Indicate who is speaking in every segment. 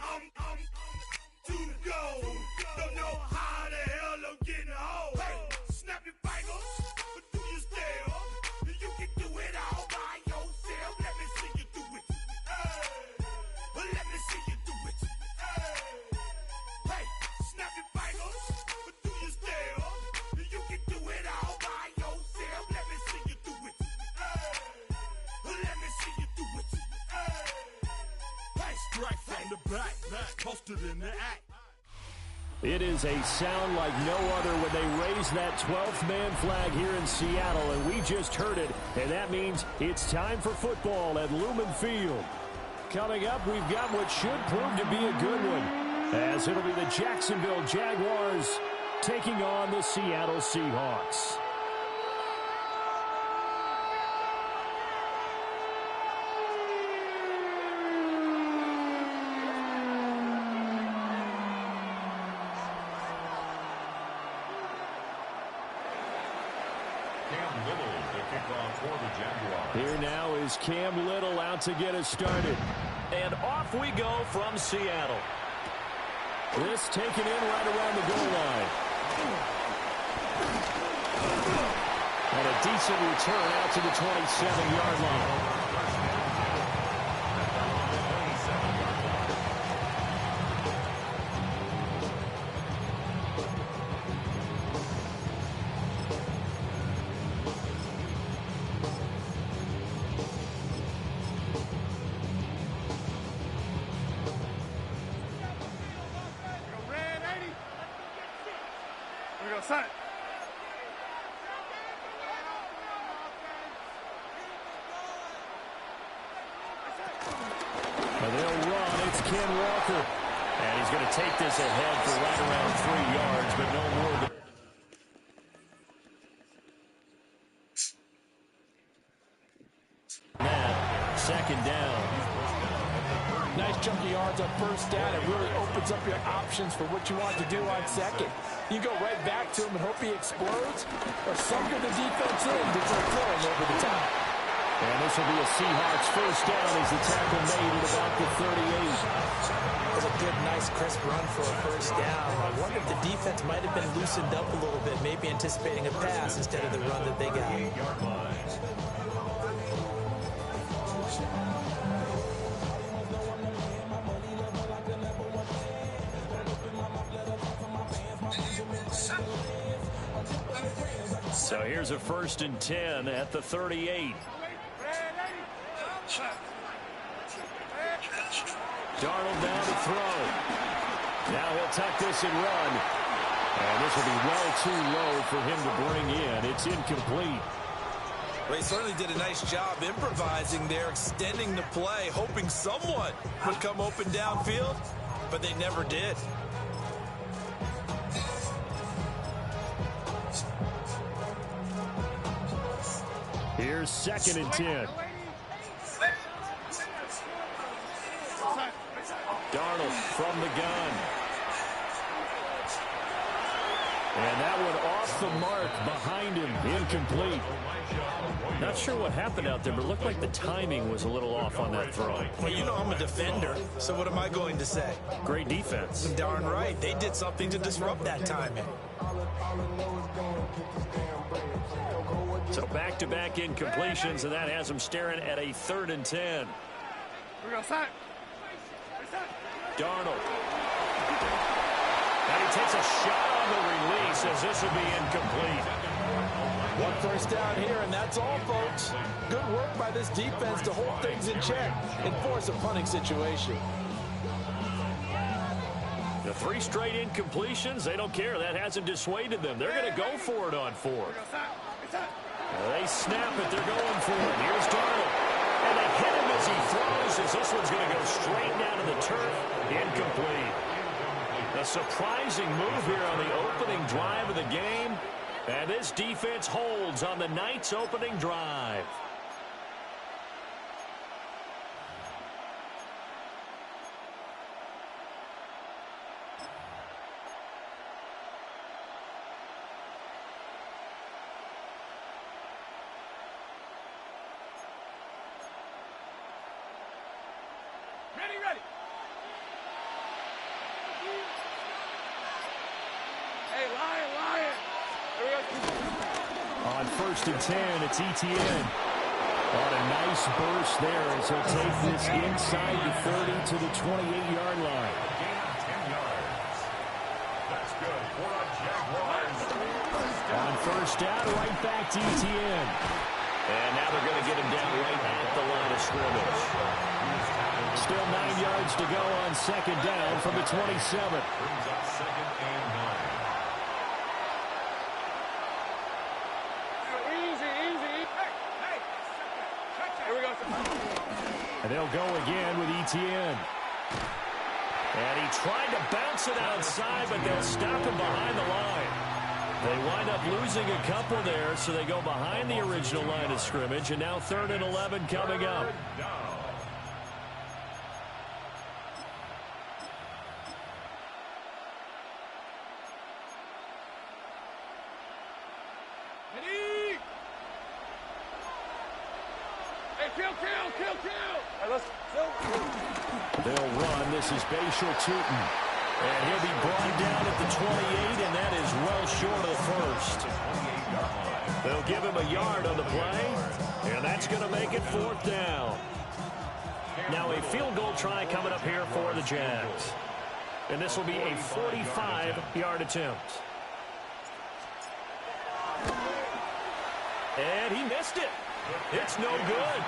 Speaker 1: I'm too go. Don't know how the hell I'm getting home. Hey, snap your fingers, but do you still? You can do it all by yourself. Let me see you do it. Hey, let me see you do it. Hey, snap your fingers, but do you still? You can do it all by yourself. Let me see you do it. Let me see you do it. Hey, strike from the back, posted in the act.
Speaker 2: It is a sound like no other when they raise that 12th man flag here in Seattle, and we just heard it, and that means it's time for football at Lumen Field. Coming up, we've got what should prove to be a good one, as it'll be the Jacksonville Jaguars taking on the Seattle Seahawks. Here now is Cam Little out to get us started.
Speaker 3: And off we go from Seattle.
Speaker 2: This taken in right around the goal line. And a decent return out to the 27-yard line. They'll run. It's Ken Walker. And he's going to take this ahead for right around 3 yards, but no more than... Now, second down.
Speaker 4: Nice chunky yards on first down. It really opens up your options for what you want to do on second. You go right back to him and hope he explodes, or sucker the defense in before throwing over the top.
Speaker 2: And this will be a Seahawks first down as the tackle made at about the 38.
Speaker 5: It was a good, nice, crisp run for a first down. I wonder if the defense might have been loosened up a little bit, maybe anticipating a pass instead of the run that they got.
Speaker 2: So here's a 1st and 10 at the 38. Darnold down to throw. Now he'll tuck this and run. And this will be well too low for him to bring in. It's incomplete.
Speaker 6: Well, he certainly did a nice job improvising there, extending the play, hoping someone would come open downfield, but they never did.
Speaker 2: Here's 2nd and 10. Darnold from the gun. And that one off the mark behind him, incomplete. Not sure what happened out there, but it looked like the timing was a little off on that throw.
Speaker 6: Well, you know I'm a defender, so what am I going to say?
Speaker 2: Great defense.
Speaker 6: Darn right. They did something to disrupt that timing.
Speaker 2: So back-to-back incompletions, and that has them staring at a 3rd and 10. Darnold. And he takes a shot on the release as this will be incomplete.
Speaker 4: One first down here, and that's all, folks. Good work by this defense to hold things in check and force a punting situation.
Speaker 2: The 3 straight incompletions, they don't care. That hasn't dissuaded them. They're going to go for it on 4th. They snap it. They're going for it. Here's Darnold. And they hit him as he throws, as this one's going to go straight down to the turf. Incomplete. A surprising move here on the opening drive of the game. And this defense holds on the night's opening drive.
Speaker 1: Ready, ready.
Speaker 2: 1st and 10. It's Etienne. On a nice burst there as he'll take this inside the 30 to the 28-yard line. On 1st down, right back to Etienne.
Speaker 3: And now they're going to get him down right at the line of scrimmage.
Speaker 2: Still 9 yards to go on 2nd down from the 27. And they'll go again with Etienne. And he tried to bounce it outside, but they'll stop him behind the line. They wind up losing a couple there, so they go behind the original line of scrimmage, and now 3rd and 11 coming up. They'll run. This is Bashal Tutin. And he'll be brought down at the 28, and that is well short of the 1st. They'll give him a yard on the play, and that's going to make it 4th down. Now a field goal try coming up here for the Jags. And this will be a 45-yard attempt. And he missed it. It's no good.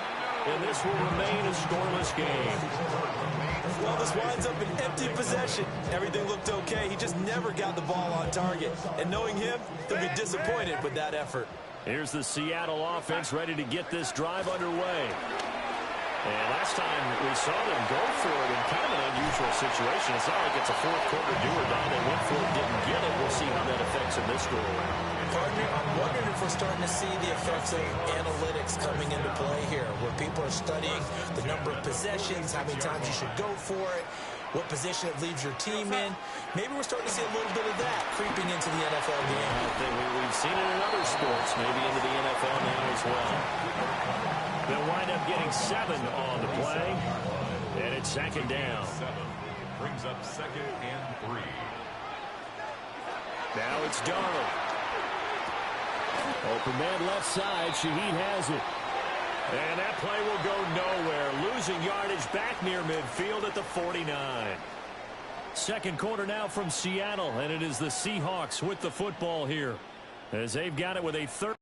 Speaker 2: And this will remain a scoreless game.
Speaker 6: Well, this winds up an empty possession. Everything looked okay. He just never got the ball on target. And knowing him, he'll be disappointed with that effort.
Speaker 2: Here's the Seattle offense ready to get this drive underway. And last time we saw them go for it in kind of an unusual situation. It's not like it's a 4th quarter do or die. They went for it, didn't get it. We'll see how that affects them this go around.
Speaker 5: Partner, I'm wondering if we're starting to see the effects of analytics coming into play here, where people are studying the number of possessions, how many times you should go for it, what position it leaves your team in. Maybe we're starting to see a little bit of that creeping into the NFL game.
Speaker 3: I think we've seen it in other sports, maybe into the NFL now as well.
Speaker 2: They'll wind up getting 7 on the play, and it's 2nd down.
Speaker 1: 7 brings up 2nd and 3.
Speaker 2: Now it's Darnold. Open man left side. Shaheed has it. And that play will go nowhere. Losing yardage back near midfield at the 49. 2nd quarter now from Seattle, and it is the Seahawks with the football here as they've got it with a 3rd.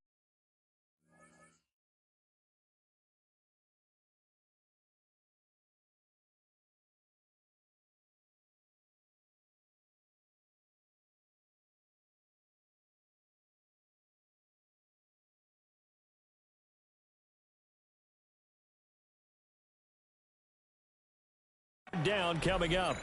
Speaker 2: Down coming up.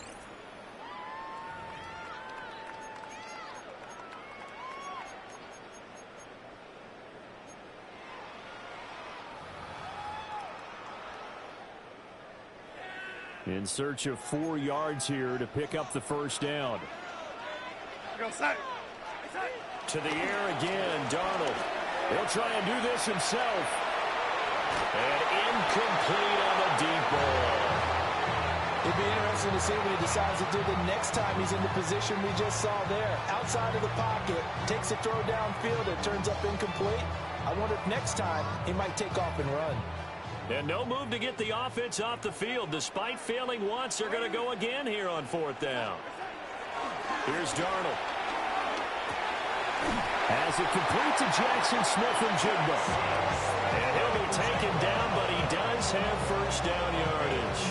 Speaker 2: In search of 4 yards here to pick up the 1st down. To the air again, Darnold. He'll try and do this himself. And incomplete on the deep ball.
Speaker 4: It'd be interesting to see what he decides to do the next time he's in the position we just saw there. Outside of the pocket, takes a throw downfield, it turns up incomplete. I wonder if next time he might take off and run.
Speaker 2: And no move to get the offense off the field. Despite failing once, they're going to go again here on 4th down. Here's Darnold. Has it complete to Jackson Smith-Njigba. And he'll be taken down, but he does have 1st down yardage.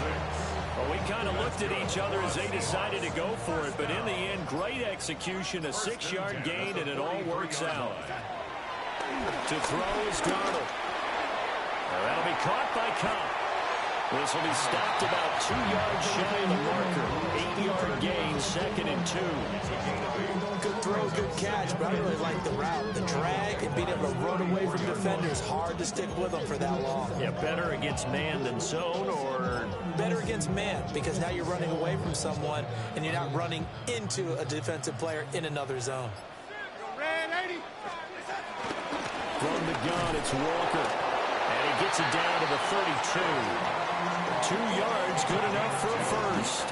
Speaker 2: Well, we kind of looked at each other as they decided to go for it, but in the end, great execution, a 6-yard gain, and it all works out. To throw is Darnold. That'll be caught by Cobb. This will be stopped about 2 yards shy of the marker. 8-yard gain, 2nd and 2.
Speaker 5: Good throw, good catch, but I really like the route. The drag and being able to run away from defenders, hard to stick with them for that long.
Speaker 2: Yeah, better against man than zone, or?
Speaker 5: Better against man, because now you're running away from someone and you're not running into a defensive player in another zone.
Speaker 2: From the gun, it's Walker. And he gets it down to the 32. 2 yards, good enough for a 1st.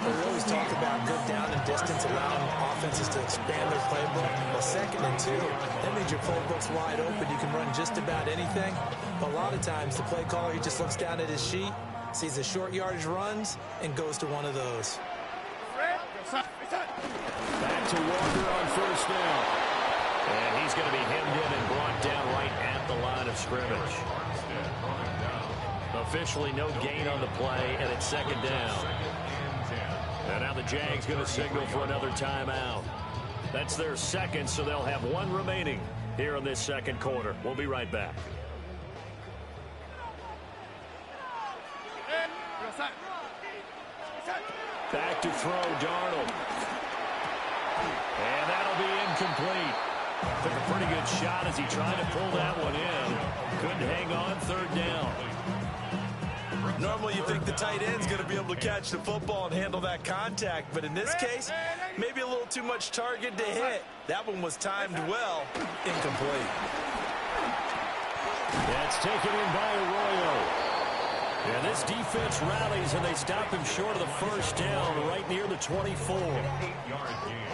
Speaker 5: We always talk about good down and distance, allowing offenses to expand their playbook. Well, 2nd and 2, that means your playbook's wide open. You can run just about anything. But a lot of times, the play caller, he just looks down at his sheet, sees the short yardage runs, and goes to one of those.
Speaker 2: Back to Walker on 1st down. And he's going to be hemmed in and brought down right at the line of scrimmage. Officially no gain on the play, and it's 2nd down. And now the Jags going to signal for another timeout. That's their 2nd, so they'll have 1 remaining here in this 2nd quarter. We'll be right back. Back to throw, Darnold. And that'll be incomplete. Took a pretty good shot as he tried to pull that one in. Couldn't hang on, 3rd down.
Speaker 6: Normally you think the tight end's going to be able to catch the football and handle that contact, but in this case, maybe a little too much target to hit. That one was timed well. Incomplete.
Speaker 2: That's taken in by Arroyo. And this defense rallies, and they stop him short of the 1st down right near the 24.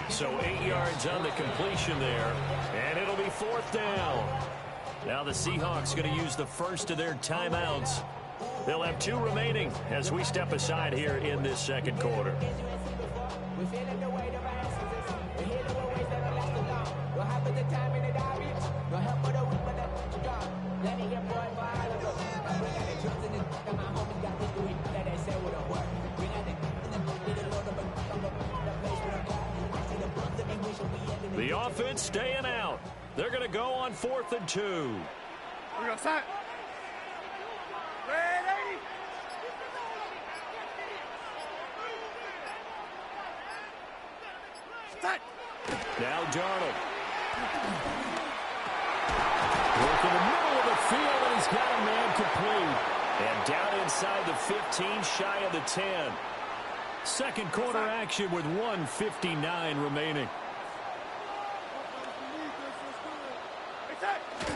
Speaker 2: So 8 yards on the completion there, and it'll be 4th down. Now the Seahawks going to use the first of their timeouts. They'll have 2 remaining as we step aside here in this 2nd quarter. The offense staying out. They're going to go on 4th and 2.
Speaker 1: We're going to start. Ready? Start.
Speaker 2: Now Darnold. Work in the middle of the field, and he's got a man complete. And down inside the 15, shy of the 10. 2nd quarter action with 1:59 remaining.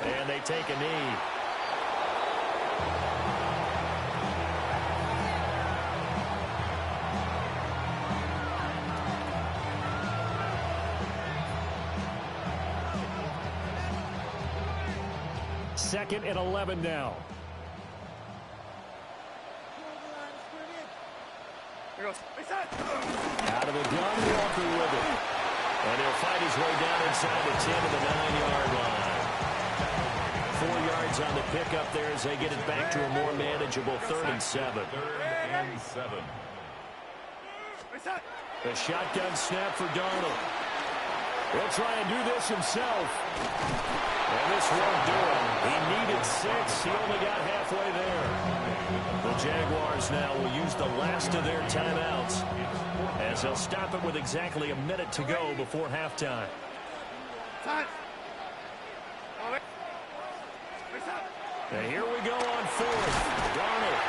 Speaker 2: And they take a knee. Second and 11 now. Out of the gun, Walker with it. And he'll fight his way down inside the 10 to the 9-yard line. 4 yards on the pickup there as they get it back to a more manageable 3rd and 7. A shotgun snap for Darnold. He'll try and do this himself. And this won't do it. He needed 6. He only got halfway there. The Jaguars now will use the last of their timeouts as they'll stop it with exactly a minute to go before halftime. And here we go on 4th. Darnold.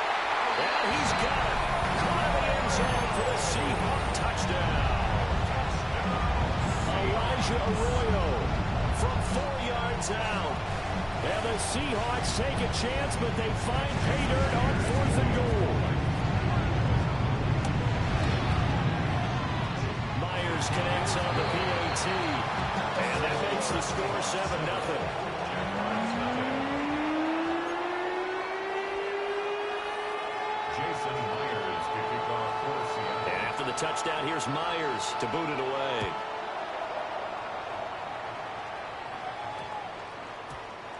Speaker 2: And he's got it. Caught in the end zone for the Seahawk touchdown. Elijah Arroyo from 4 yards out. And the Seahawks take a chance, but they find pay dirt on 4th and goal. Myers connects on the PAT. And that makes the score 7-0. And after the touchdown, here's Myers to boot it away.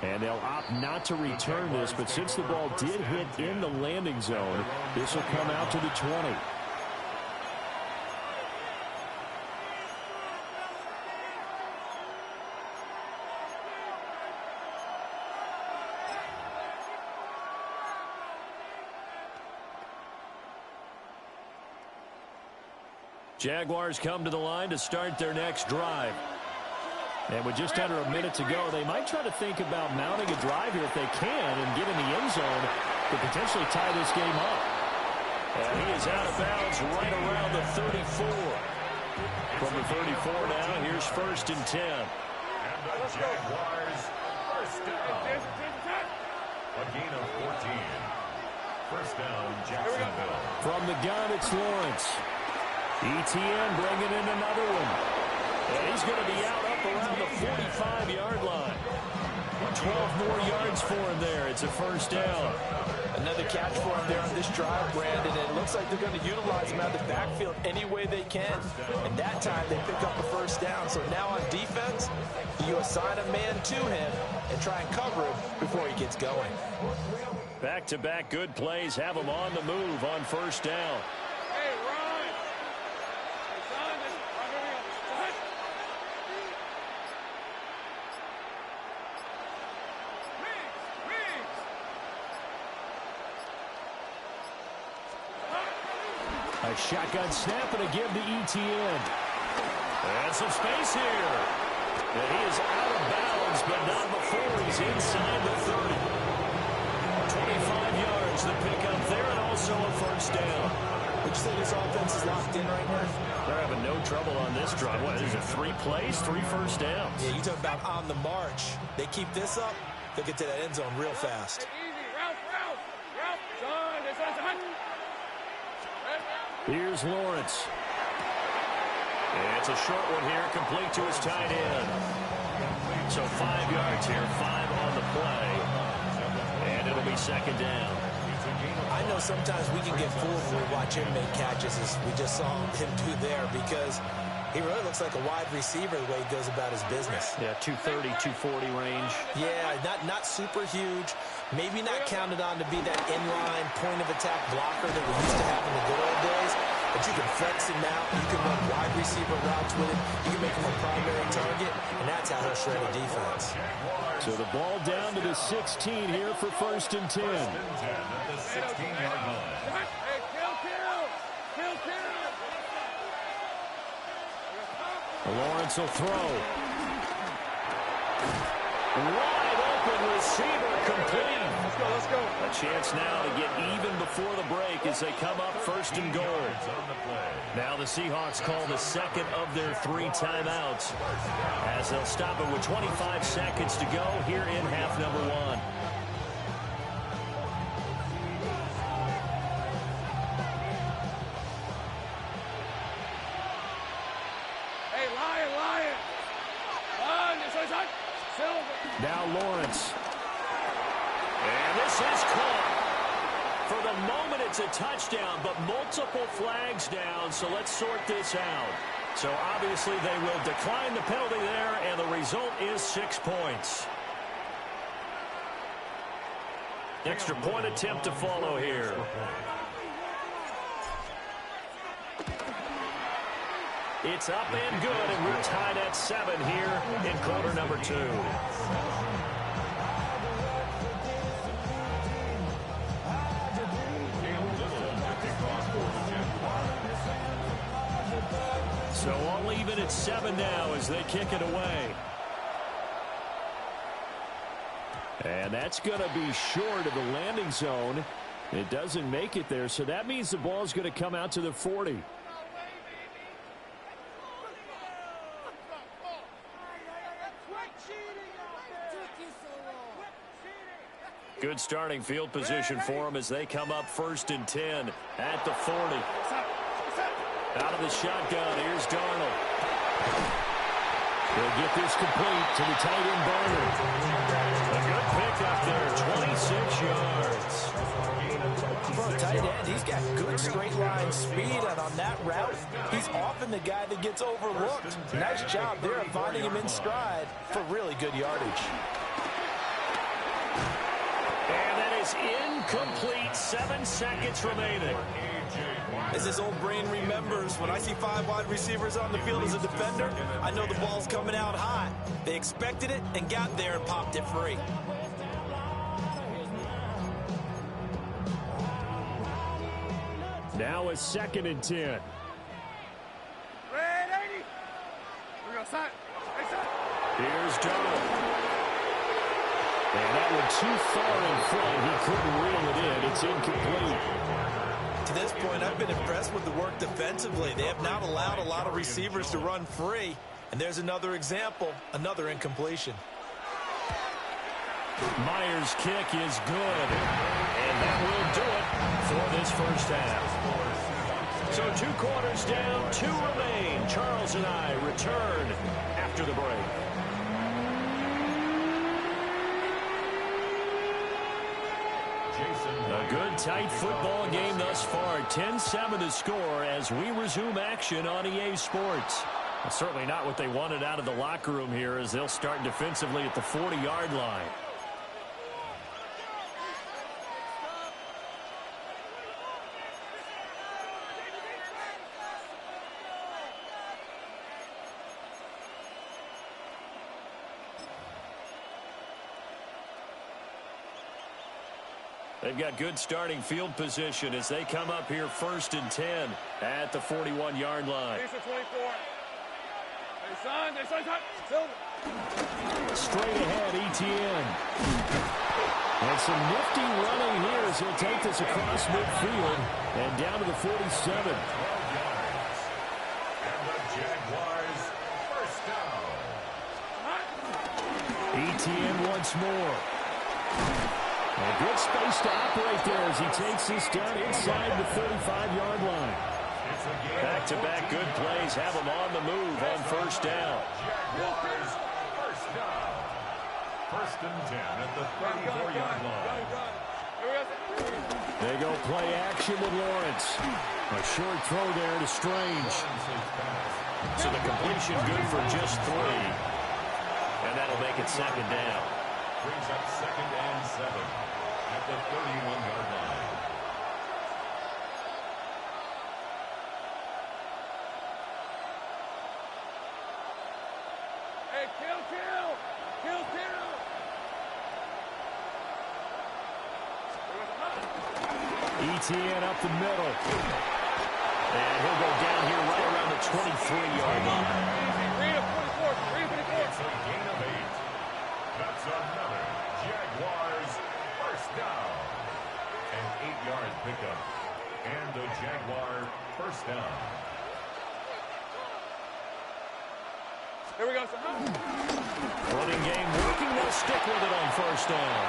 Speaker 2: And they'll opt not to return this, but since the ball did hit in the landing zone, this will come out to the 20. Jaguars come to the line to start their next drive. And with just under a minute to go, they might try to think about mounting a drive here if they can and get in the end zone to potentially tie this game up. And he is out of bounds right around the 34. From the 34 now, here's 1st and 10.
Speaker 7: And the Jaguars first down. A gain of 14. First down, Jacksonville.
Speaker 2: From the gun, it's Lawrence. ETN bringing in another one. And he's going to be out up around the 45-yard line. 12 more yards for him there. It's a first down.
Speaker 4: Another catch for him there on this drive, Brandon. And it looks like they're going to utilize him out of the backfield any way they can. And that time they pick up a first down. So now on defense, you assign a man to him and try and cover him before he gets going.
Speaker 2: Back-to-back good plays have him on the move on first down. A shotgun snap and a give to ETN. And some space here. And he is out of bounds, but not before he's inside the 30. 25 yards the pickup there, and also a first down.
Speaker 5: Would you say this offense is locked in right now?
Speaker 2: They're having no trouble on this drive. What is it, 3 plays, 3 first downs?
Speaker 5: Yeah, you talk about on the march. They keep this up, they'll get to that end zone real fast.
Speaker 2: Here's Lawrence. It's a short one here, complete to his tight end. So 5 yards here, 5 on the play. And it'll be second down.
Speaker 5: I know sometimes we can get fooled when we watch him make catches, as we just saw him do there, because he really looks like a wide receiver the way he goes about his business.
Speaker 2: Yeah, 230, 240 range.
Speaker 5: Yeah, not super huge. Maybe not counted on to be that inline point-of-attack blocker that we used to have in the good old days. But you can flex him out. You can run wide receiver routes with him. You can make him a primary target, and that's how he'll shred a defense.
Speaker 2: So the ball down to the 16 here for first and 10.
Speaker 7: At the 16-yard line.
Speaker 2: Lawrence will throw. Wide open receiver complete. Let's go. A chance now to get even before the break as they come up first and goal. Now the Seahawks call the second of their 3 timeouts as they'll stop it with 25 seconds to go here in half number 1. Now Lawrence. And this is caught. For the moment, it's a touchdown, but multiple flags down, so let's sort this out. So obviously they will decline the penalty there, and the result is 6 points. Extra point attempt to follow here. It's up and good, and we're tied at 7 here in quarter number 2. So all even at 7 now as they kick it away. And that's going to be short of the landing zone. It doesn't make it there, so that means the ball's going to come out to the 40. Good starting field position for them as they come up first and 10 at the 40. Out of the shotgun, here's Darnold. He'll get this complete to the tight end Barner. A good pickup there, 26 yards.
Speaker 5: For a tight end, he's got good straight line speed, and on that route, he's often the guy that gets overlooked. Nice job there of finding him in stride for really good yardage.
Speaker 2: And that is incomplete, 7 seconds remaining.
Speaker 6: As his old brain remembers, when I see 5 wide receivers on the field as a defender, I know the ball's coming out hot. They expected it and got there and popped it free.
Speaker 2: Now a 2nd and 10. Here's Darnold. And that one too far in front. He couldn't reel it in. It's incomplete.
Speaker 6: To this point, I've been impressed with the work defensively. They have not allowed a lot of receivers to run free. And there's another example, another incompletion.
Speaker 2: Myers' kick is good. And that will do it for this first half. So 2 quarters down, 2 remain. Charles and I return after the break. A good, tight football game thus far. 10-7 to score as we resume action on EA Sports. Well, certainly not what they wanted out of the locker room here as they'll start defensively at the 40-yard line. They've got good starting field position as they come up here 1st and 10 at the 41-yard line. Straight ahead, Etienne. And some nifty running here as he'll take this across midfield and down to the 47.
Speaker 7: And the Jaguars first down.
Speaker 2: Etienne once more. A good space to operate there as he takes this down inside the 35-yard line. Back-to-back good plays have him on the move on 1st down.
Speaker 7: Jaguars first down. 1st and 10 at the 34-yard line.
Speaker 2: They go play action with Lawrence. A short throw there to Strange. So the completion good for just 3. And that'll make it 2nd down.
Speaker 7: Brings up 2nd and 7 at the 31-yard line.
Speaker 1: Hey, kill!
Speaker 2: Etienne up the middle. And he'll go down here right around the 23-yard line.
Speaker 7: It's a gain of 8. That's another Jaguars first down. An 8-yard pickup. And the Jaguar first down.
Speaker 1: Here we go.
Speaker 2: Running game working. They'll stick with it on 1st down.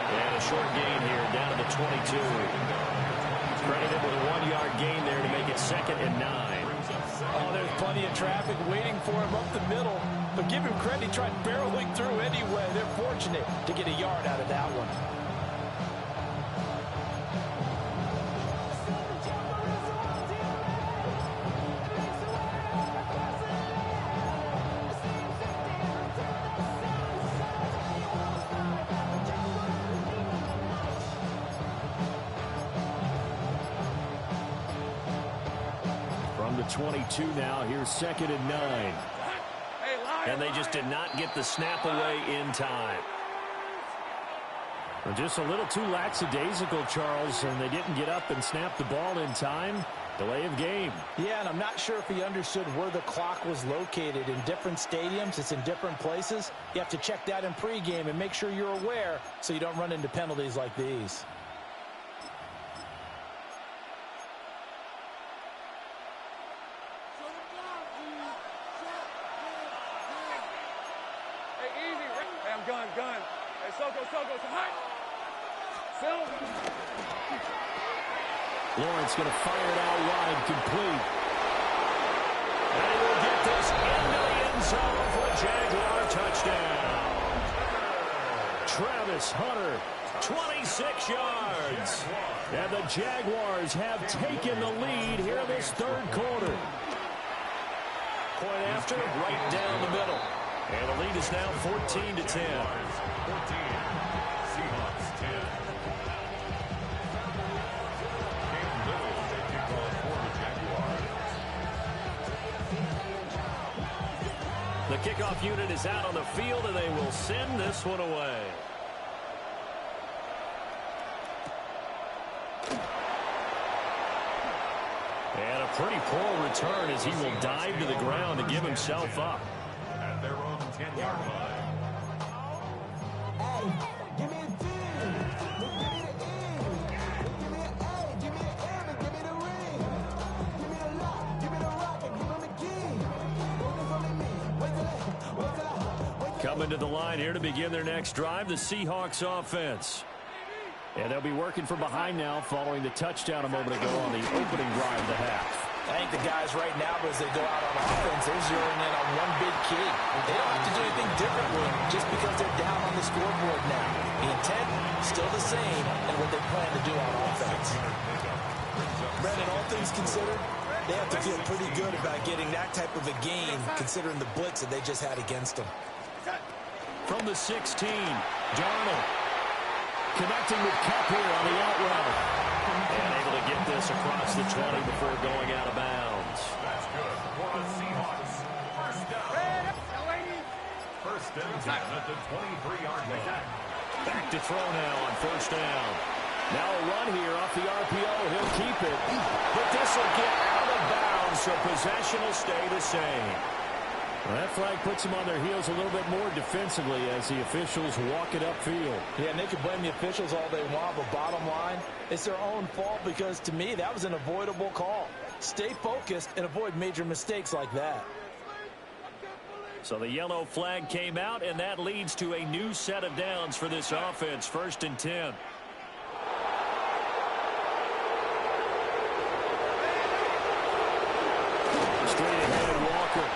Speaker 2: And a short gain here down to the 22. Credited with a 1-yard gain there to make it 2nd and 9.
Speaker 4: Oh, there's plenty of traffic waiting for him up the middle. But give him credit, he tried barreling through anyway. They're fortunate to get a yard out of that one.
Speaker 2: From the 22 now, here's 2nd and 9. And they just did not get the snap away in time. Well, just a little too lackadaisical, Charles, and they didn't get up and snap the ball in time. Delay of game.
Speaker 4: Yeah, and I'm not sure if he understood where the clock was located. In different stadiums, it's in different places. You have to check that in pregame and make sure you're aware so you don't run into penalties like these.
Speaker 1: Gun. Hey, Soko, high.
Speaker 2: Lawrence going to fire it out wide, complete. And he will get this into the end zone for a Jaguar touchdown. Travis Hunter, 26 yards. And the Jaguars have taken the lead here in this 3rd quarter. Point after, right down the middle. And the lead is now 14-10.
Speaker 7: 14. Seahawks 10. Cam Little take kickoff for the Jaguars.
Speaker 2: The kickoff unit is out on the field, and they will send this one away. And a pretty poor return as he will dive to the ground to give himself up.
Speaker 7: At their own 10-yard line.
Speaker 8: Give me a 10. Give me the N. Give me an A. Give me an M. And give me the ring. Give me the lock. Give me the rock. And give me the key. It's only me. Wait till I.
Speaker 2: Coming to the line here to begin their next drive, the Seahawks offense. And they'll be working from behind now following the touchdown a moment ago on the opening drive of the half.
Speaker 5: I think the guys right now, as they go out on offense, they're zeroing in on one big key. They don't have to do anything differently just because they're down on the scoreboard now. The intent, still the same, and what they plan to do on offense.
Speaker 6: Brandon, all things considered, they have to feel pretty good about getting that type of a gain, considering the blitz that they just had against them.
Speaker 2: From the 16, Darnold connecting with Kupp here on the out route. And able to get this across the 20 before going out of bounds.
Speaker 7: That's good for the Seahawks. First and 10 at the 23-yard line.
Speaker 2: Back to throw now on first down. Now a run here off the RPO. He'll keep it. But this will get out of bounds, so possession will stay the same. Well, that flag puts them on their heels a little bit more defensively as the officials walk it upfield.
Speaker 4: Yeah, and they can blame the officials all they want, but bottom line, it's their own fault because, to me, that was an avoidable call. Stay focused and avoid major mistakes like that.
Speaker 2: So the yellow flag came out, and that leads to a new set of downs for this offense. First and 10. Straight ahead, Walker.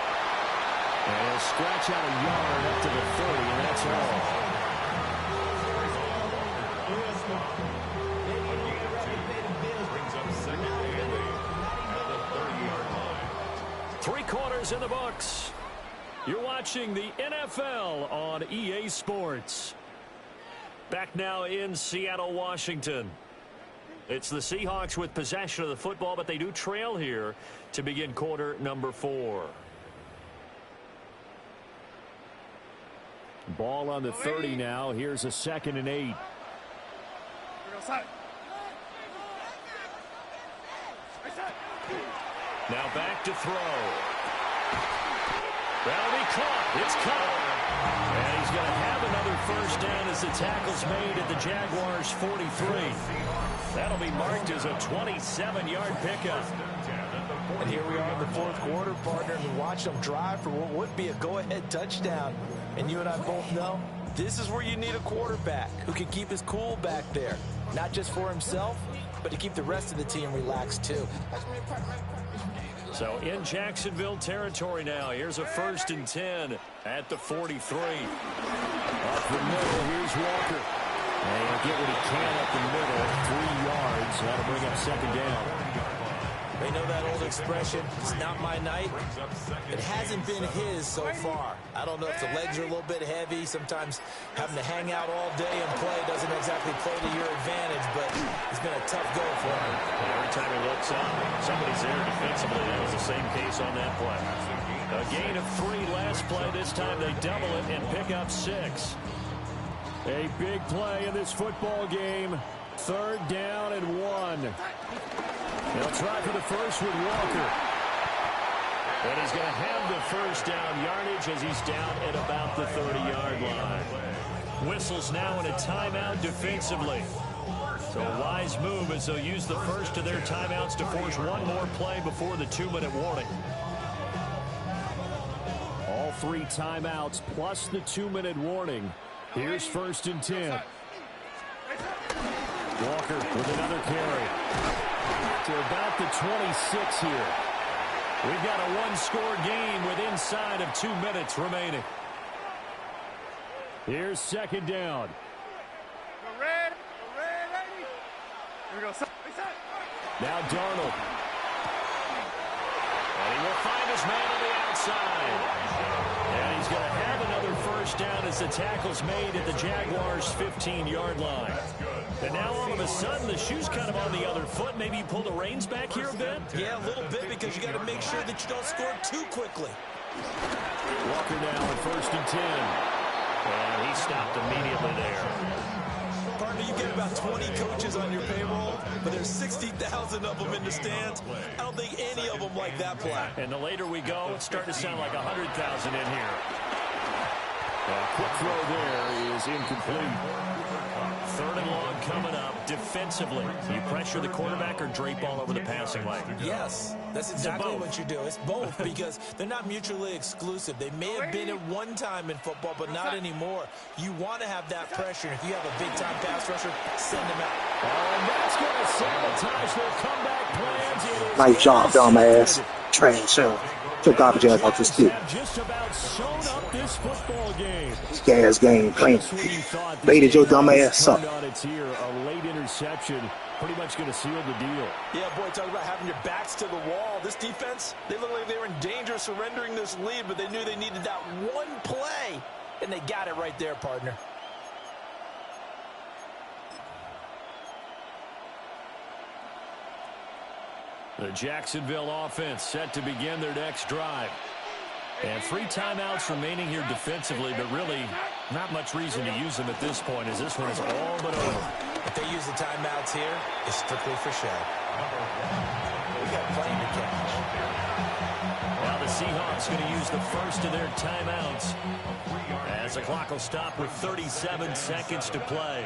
Speaker 2: And he'll scratch out a yard up to the 30, and that's all.
Speaker 7: Brings up second and 8 at the 30-yard line.
Speaker 2: 3 quarters in the books. You're watching the NFL on EA Sports. Back now in Seattle, Washington. It's the Seahawks with possession of the football, but they do trail here to begin quarter number 4. Ball on the 30 now. Here's a 2nd and 8. Now back to throw. That'll be caught. It's caught. And he's going to have another first down as the tackle's made at the Jaguars' 43. That'll be marked as a 27-yard pickup.
Speaker 5: And here we are in the fourth quarter, partner, and watch them drive for what would be a go-ahead touchdown. And you and I both know this is where you need a quarterback who can keep his cool back there. Not just for himself, but to keep the rest of the team relaxed too.
Speaker 2: So in Jacksonville territory now. Here's a 1st and 10 at the 43. Up the middle, here's Walker. And he'll get what he can up the middle, 3 yards. That'll bring up 2nd down.
Speaker 5: They know that old expression, it's not my night. It hasn't been his so far. I don't know if the legs are a little bit heavy. Sometimes having to hang out all day and play doesn't exactly play to your advantage, but it's been a tough go for him.
Speaker 2: Every time he looks up, somebody's there defensively. That was the same case on that play. A gain of 3 last play. This time they double it and pick up 6. A big play in this football game. 3rd down and 1. They'll try for the first with Walker. And he's going to have the first down yardage as he's down at about the 30-yard line. Whistles now in a timeout defensively. So a wise move as they'll use the first of their timeouts to force one more play before the 2-minute warning. All 3 timeouts plus the 2-minute warning. Here's 1st and 10. Walker with another carry. To about the 26 here. We've got a 1-score game with inside of 2 minutes remaining. Here's 2nd down. Now Darnold. And he will find his man on the outside. And he's going to have another first down as the tackle's made at the Jaguars' 15-yard line. And now all of a sudden the shoe's kind of on the other foot. Maybe you pull the reins back here a bit?
Speaker 5: Yeah, a little bit because you got to make sure that you don't score too quickly.
Speaker 2: Walker now at 1st and 10. And he stopped immediately there.
Speaker 6: Partner, you get about 20 coaches on your payroll, but there's 60,000 of them in the stands. I don't think any of them like that play.
Speaker 2: And the later we go, it's starting to sound like 100,000 in here. A quick throw there is incomplete. 3rd and long coming up. Defensively, you pressure the quarterback or drape all over the passing lane?
Speaker 5: Yes, that's exactly what you do. It's both because they're not mutually exclusive. They may have been at one time in football, but not anymore. You want to have that pressure. If you have a big-time pass rusher, send them out.
Speaker 2: And that's going to sabotage their comeback plans.
Speaker 9: Nice job, dumbass. Trash, Took garbage ass off the stick.
Speaker 2: Just about sewn up this football game.
Speaker 9: Gas game playing. Baited your dumb ass up.
Speaker 2: It's here, a late interception. Pretty much going to seal the deal.
Speaker 6: Yeah, boy, talk about having your backs to the wall. This defense, they look like they were in danger of surrendering this lead, but they knew they needed that one play, and they got it right there, partner.
Speaker 2: The Jacksonville offense set to begin their next drive. And 3 timeouts remaining here defensively, but really not much reason to use them at this point as this one is all but over.
Speaker 5: If they use the timeouts here, it's strictly for show. We got plenty to catch.
Speaker 2: Now the Seahawks going to use the first of their timeouts as the clock will stop with 37 seconds to play.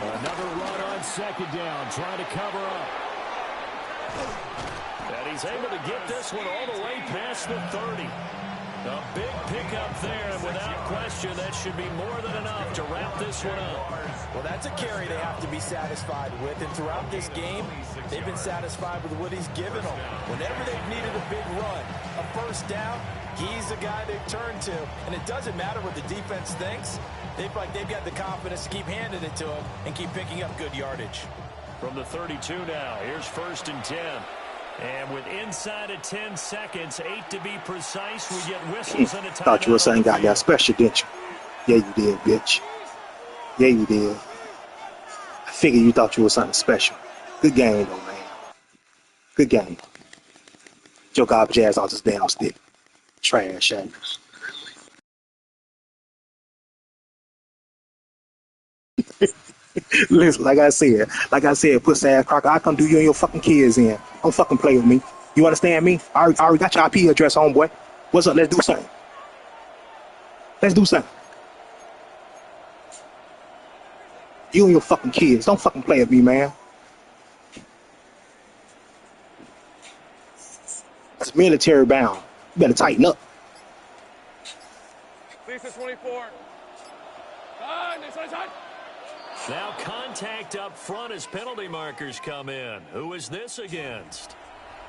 Speaker 2: Another run on 2nd down, trying to cover up. And he's able to get this one all the way past the 30. A big pickup there, and without question, that should be more than enough to wrap this one up.
Speaker 5: Well, that's a carry they have to be satisfied with, and throughout this game, they've been satisfied with what he's given them. Whenever they've needed a big run, a first down, he's the guy they've turned to, and it doesn't matter what the defense thinks. They've got the confidence to keep handing it to him and keep picking up good yardage.
Speaker 2: From the 32 now, here's 1st and 10. And with inside of 10 seconds, 8 to be precise, we get whistles and a timeout.
Speaker 9: Thought you were something got that special, didn't you? Yeah, you did, bitch. Yeah, you did. I figured you thought you were something special. Good game, though, man. Good game. Get your garbage ass off this damn stick. Trash, ass. Listen, like I said, pussy ass crocker, I come do you and your fucking kids in. Don't fucking play with me. You understand me? I already got your IP address, homeboy. What's up? Let's do something. Let's do something. You and your fucking kids. Don't fucking play with me, man. It's military bound. You better tighten up.
Speaker 10: Lisa 24.
Speaker 2: Now contact up front as penalty markers come in. Who is this against?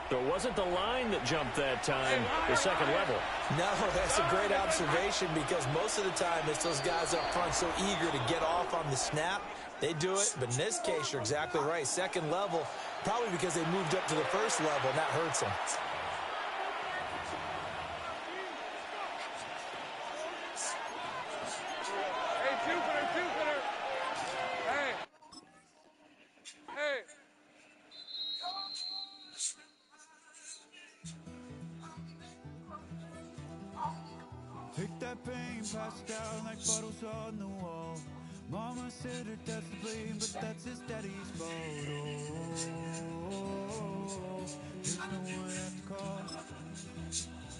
Speaker 2: So it wasn't the line that jumped that time, the 2nd level.
Speaker 5: No, that's a great observation because most of the time it's those guys up front so eager to get off on the snap. They do it, but in this case, you're exactly right. 2nd level, probably because they moved up to the 1st level, and that hurts them.
Speaker 8: Take that pain, pass it down like photos on the wall. Mama said her dad's to blame, but that's his daddy's fault. There's no one left to call.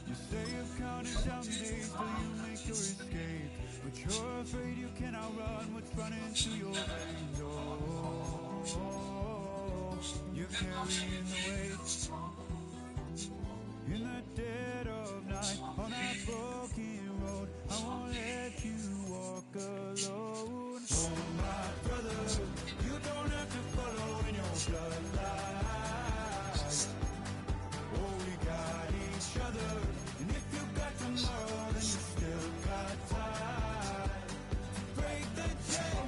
Speaker 8: You say you've counted down the days till you make your escape, but you're afraid you cannot run what's running through your veins. You're carrying the weight in the dead of night on that broken road. I won't let you walk alone. Oh, my brother, you don't have to follow in your bloodline. Oh, we got each other, and if you got tomorrow, then you still got time to break the chain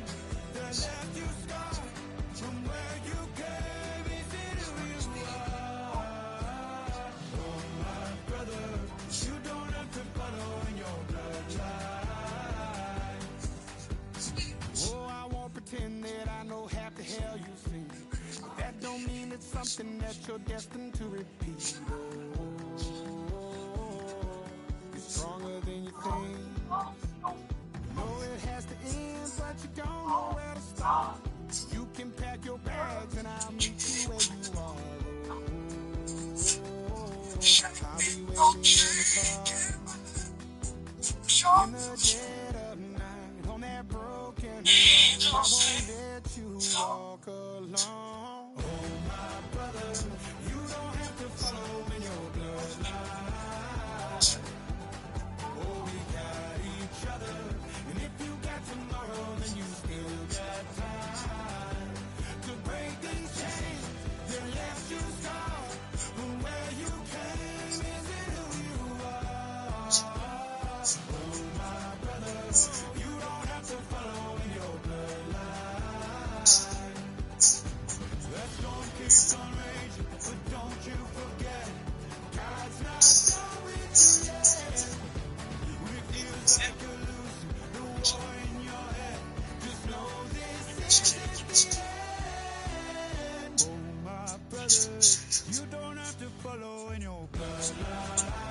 Speaker 8: that left you scarred from where you came. Is it who you are? Oh, my brother, you don't have to follow in your bloodline. Oh, I won't pretend that I know half the hell you see. But that don't mean it's something that you're destined to repeat. You're stronger than you think. You know it has to end, but you don't know where to start. You can pack your bags and I'll meet you where you are.
Speaker 1: You don't have to follow in your blood.